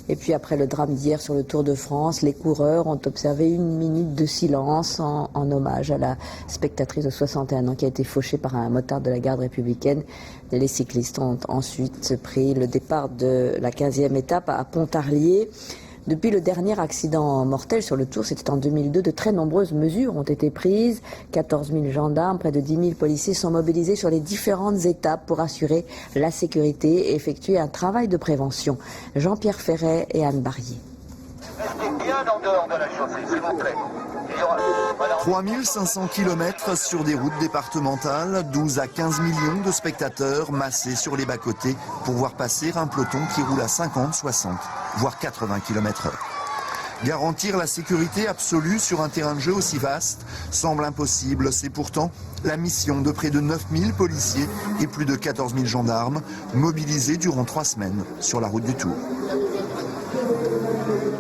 Et puis après le drame d'hier sur le Tour de France, les coureurs ont observé 1 minute de silence en hommage à la spectatrice de 61 ans qui a été fauchée par un motard de la garde républicaine. Les cyclistes ont ensuite pris le départ de la 15e étape à Pontarlier. Depuis le dernier accident mortel sur le Tour, c'était en 2002, de très nombreuses mesures ont été prises. 14 000 gendarmes, près de 10 000 policiers sont mobilisés sur les différentes étapes pour assurer la sécurité et effectuer un travail de prévention. Jean-Pierre Ferret et Anne Barrier. Restez bien en dehors de la chaussée, s'il vous plaît. 3500 km sur des routes départementales, 12 à 15 millions de spectateurs massés sur les bas-côtés pour voir passer un peloton qui roule à 50, 60, voire 80 km/h. Garantir la sécurité absolue sur un terrain de jeu aussi vaste semble impossible. C'est pourtant la mission de près de 9000 policiers et plus de 14 000 gendarmes mobilisés durant 3 semaines sur la route du Tour.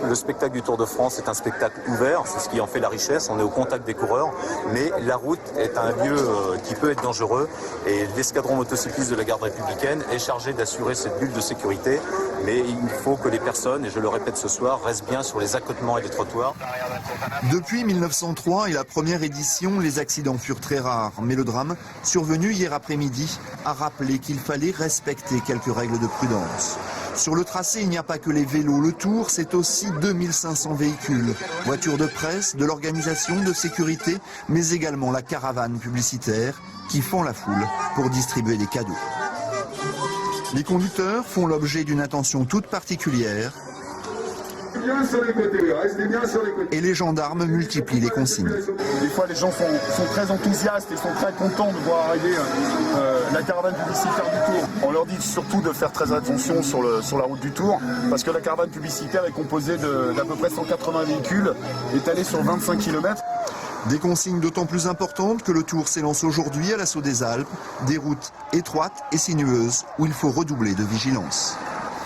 Le spectacle du Tour de France est un spectacle ouvert, c'est ce qui en fait la richesse, on est au contact des coureurs, mais la route est un lieu qui peut être dangereux et l'escadron motocycliste de la garde républicaine est chargé d'assurer cette bulle de sécurité, mais il faut que les personnes, et je le répète ce soir, restent bien sur les accotements et les trottoirs. Depuis 1903 et la première édition, les accidents furent très rares, mais le drame, survenu hier après-midi, a rappelé qu'il fallait respecter quelques règles de prudence. Sur le tracé, il n'y a pas que les vélos. Le Tour, c'est aussi 2500 véhicules, voitures de presse, de l'organisation de sécurité, mais également la caravane publicitaire qui fend la foule pour distribuer des cadeaux. Les conducteurs font l'objet d'une attention toute particulière. Bien sur les côtés, restez bien sur les côtés. Et les gendarmes multiplient les consignes. Des fois, les gens sont très enthousiastes et sont très contents de voir arriver la caravane publicitaire du Tour. On leur dit surtout de faire très attention sur la route du Tour, parce que la caravane publicitaire est composée d'à peu près 180 véhicules, étalés sur 25 km. Des consignes d'autant plus importantes que le Tour s'élance aujourd'hui à l'assaut des Alpes, des routes étroites et sinueuses où il faut redoubler de vigilance.